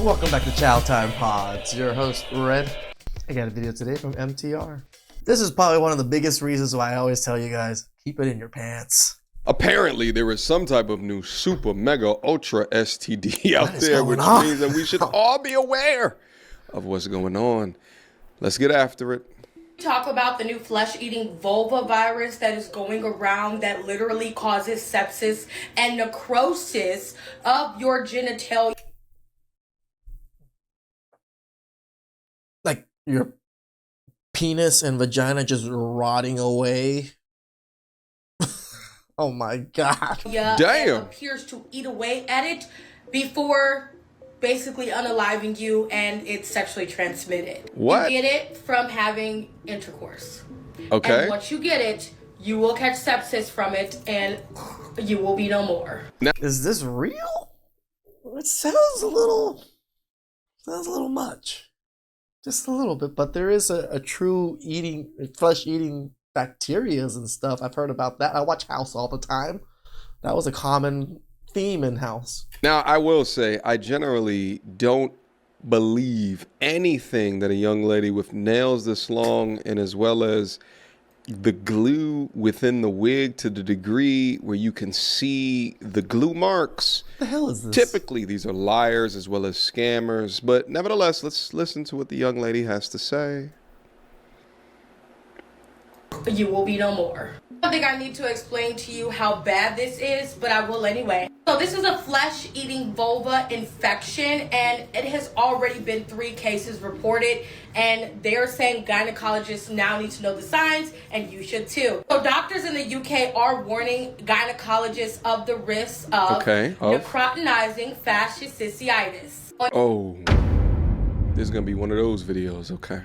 Welcome back to Chow Time Pods. Your host, Red. I got a video today from MTR. This is probably one of the biggest reasons why I always tell you guys, keep it in your pants. Apparently, there is some type of new super mega ultra STD out there, which means that we should all be aware of what's going on. Let's get after it. Talk about the new flesh-eating vulva virus that is going around that literally causes sepsis and necrosis of your genitalia. Like your penis and vagina just rotting away. Oh my god. Yeah, damn. Appears to eat away at it before basically unaliving you, and it's sexually transmitted. What? You get it from having intercourse. Okay. And once you get it, you will catch sepsis from it, and you will be no more. Is this real? It sounds a little much. Just a little bit, but there is a true flesh-eating bacterias and stuff. I've heard about that. I watch House all the time. That was a common theme in House. Now, I will say, I generally don't believe anything that a young lady with nails this long and as well as the glue within the wig to the degree where you can see the glue marks. What the hell is this? Typically, these are liars as well as scammers. But nevertheless, let's listen to what the young lady has to say. You will be no more. I don't think I need to explain to you how bad this is, but I will anyway. So this is a flesh-eating vulva infection, and it has already been 3 cases reported, and they're saying gynecologists now need to know the signs, and you should too. So doctors in the UK are warning gynecologists of the risks of necrotinizing fasciitis. Oh, this is going to be one of those videos, okay.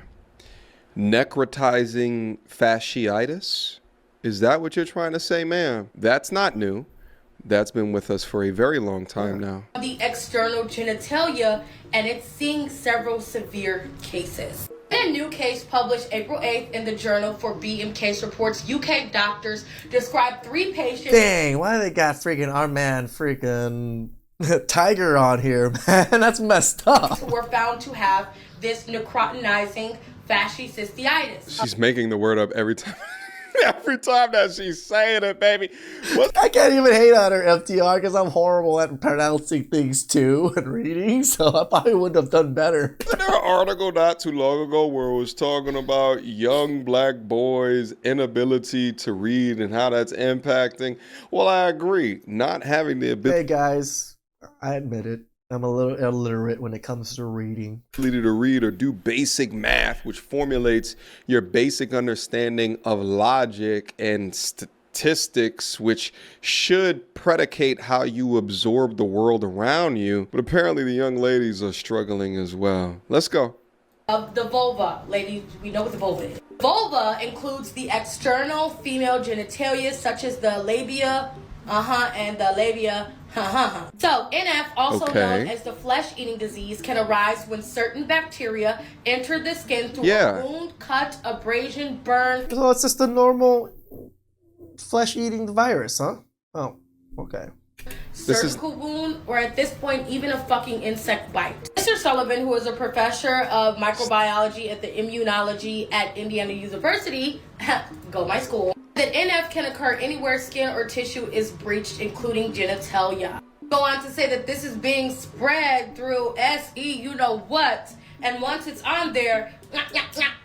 Necrotizing fasciitis? Is that what you're trying to say, ma'am? That's not new. That's been with us for a very long time now. The external genitalia, and it's seeing several severe cases. In a new case published April 8th in the Journal for BM Case Reports, UK doctors described 3 patients. Dang, why they got freaking our man freaking Tiger on here, man? That's messed up. Were found to have this necrotinizing fasciitis. She's making the word up every time. Every time that she's saying it, baby. I can't even hate on her, FTR, because I'm horrible at pronouncing things too and reading, so I probably wouldn't have done better. Wasn't there an article not too long ago where it was talking about young black boys' inability to read and how that's impacting? Well, I agree. Not having the ability. Hey guys, I admit it. I'm a little illiterate when it comes to reading. Ability to read or do basic math, which formulates your basic understanding of logic and statistics, which should predicate how you absorb the world around you. But apparently the young ladies are struggling as well. Let's go. Of the vulva. Ladies, we know what the vulva is. Vulva includes the external female genitalia, such as the labia, and the labia, So, NF, also known as the flesh-eating disease, can arise when certain bacteria enter the skin through a wound, cut, abrasion, burn. So it's just a normal flesh-eating virus, huh? Oh, okay. Surgical wound, or at this point, even a fucking insect bite. Mr. Sullivan, who is a professor of microbiology at the immunology at Indiana University, go my school, that NF can occur anywhere skin or tissue is breached, including genitalia. Go on to say that this is being spread through SE, you know what, and once it's on there,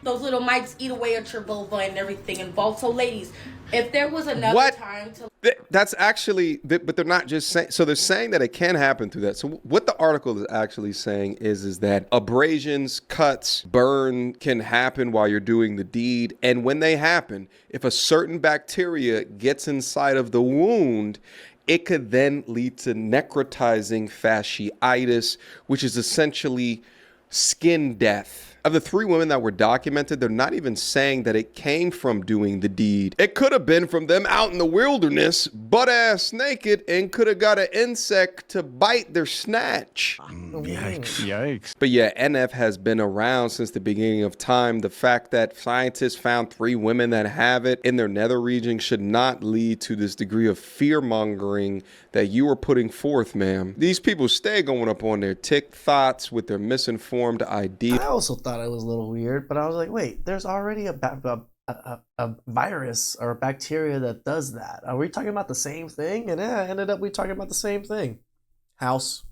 those little mites eat away at your vulva and everything involved. So ladies, if there was another time to... That's actually, but they're not just saying, so they're saying that it can happen through that. So what the article is actually saying is that abrasions, cuts, burn can happen while you're doing the deed. And when they happen, if a certain bacteria gets inside of the wound, it could then lead to necrotizing fasciitis, which is essentially skin death. Of the 3 women that were documented, they're not even saying that it came from doing the deed. It could have been from them out in the wilderness, butt-ass naked, and could have got an insect to bite their snatch. Yikes. But yeah, NF has been around since the beginning of time. The fact that scientists found 3 women that have it in their nether region should not lead to this degree of fear-mongering that you are putting forth, ma'am. These people stay going up on their tick thoughts with their misinformed ideas. I also thought it was a little weird, but I was like, wait, there's already a virus or a bacteria that does that. Are we talking about the same thing? And ended up we talking about the same thing. House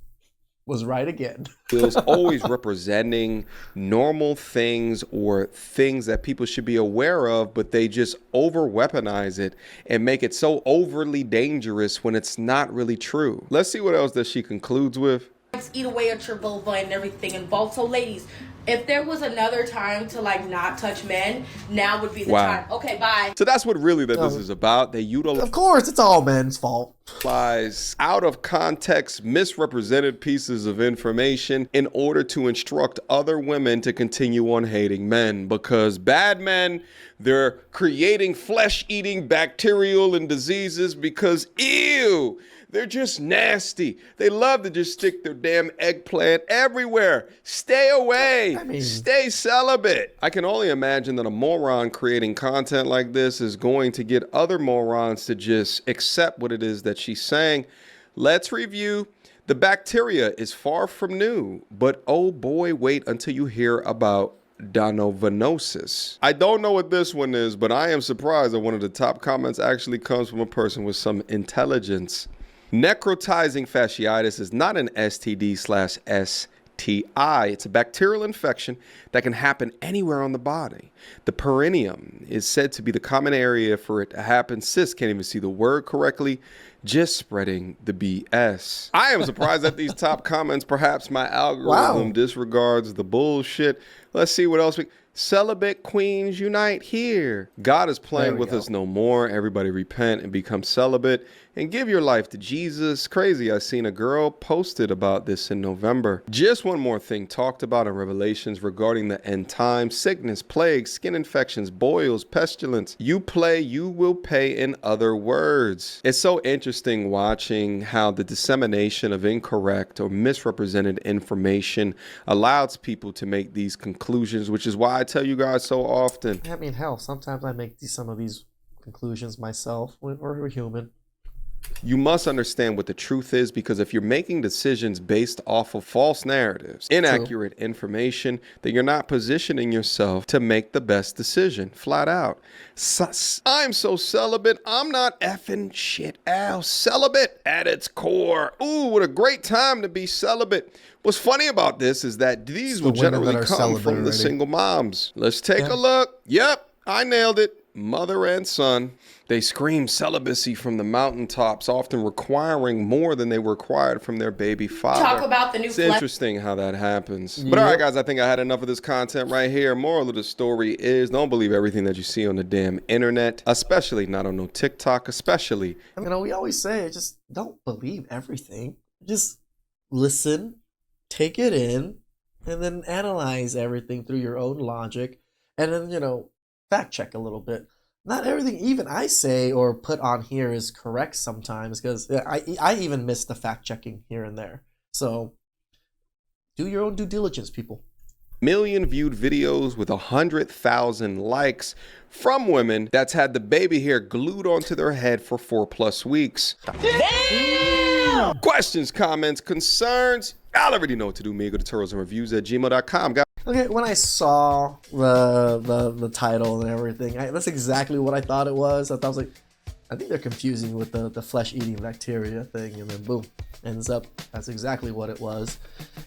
was right again. Is always representing normal things or things that people should be aware of, but they just over weaponize it and make it so overly dangerous when it's not really true. Let's see what else that she concludes with. Eat away at your vulva and everything involved. So ladies, if there was another time to like not touch men, now would be the time. Okay, bye. So that's what really that this is about. They utilize, of course, it's all men's fault. Out of context, misrepresented pieces of information in order to instruct other women to continue on hating men, because bad men, they're creating flesh-eating bacterial and diseases because ew, they're just nasty. They love to just stick their damn eggplant everywhere. Stay away. Stay celibate. I can only imagine that a moron creating content like this is going to get other morons to just accept what it is that she's saying. Let's review. The bacteria is far from new, but oh boy, wait until you hear about donovanosis. I don't know what this one is, but I am surprised that one of the top comments actually comes from a person with some intelligence. Necrotizing fasciitis is not an STD/STI. It's a bacterial infection that can happen anywhere on the body. The perineum is said to be the common area for it to happen. Sis can't even see the word correctly. Just spreading the BS. I am surprised at these top comments. Perhaps my algorithm disregards the bullshit. Let's see what else we... Celibate queens unite here. God is playing with us no more. Everybody repent and become celibate and give your life to Jesus. Crazy, I seen a girl posted about this in November. Just one more thing talked about in Revelations regarding the end times: sickness, plague, skin infections, boils, pestilence. You play, you will pay, in other words. It's so interesting watching how the dissemination of incorrect or misrepresented information allows people to make these conclusions, which is why I tell you guys so often. I mean, hell, sometimes I make some of these conclusions myself. We're human. You must understand what the truth is, because if you're making decisions based off of false narratives, inaccurate information, then you're not positioning yourself to make the best decision, flat out. I'm so celibate, I'm not effing shit out. Celibate at its core. Ooh, what a great time to be celibate. What's funny about this is that these will generally come from the single moms. Let's take a look. Yep, I nailed it. Mother and son. They scream celibacy from the mountaintops, often requiring more than they were required from their baby father. Talk about the new It's interesting how that happens. But all right, guys, I think I had enough of this content right here. Moral of the story is, don't believe everything that you see on the damn internet, especially not on no TikTok, especially. You know, we always say, just don't believe everything. Just listen, take it in, and then analyze everything through your own logic. And then, you know, fact check a little bit. Not everything even I say or put on here is correct sometimes, because I even miss the fact checking here and there. So do your own due diligence, people. Million viewed videos with 100,000 likes from women that's had the baby hair glued onto their head for 4+ weeks. Damn! Questions, comments, concerns? Y'all already know what to do. Me, go to turtlesandreviews@gmail.com. Okay, when I saw the title and everything, that's exactly what I thought it was. I think they're confusing with the flesh-eating bacteria thing, and then boom, ends up that's exactly what it was.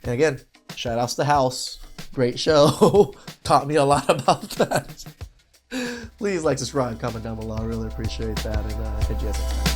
And again, shout outs to House, great show, taught me a lot about that. Please like, subscribe, comment down below. I really appreciate that, and catch you guys next time.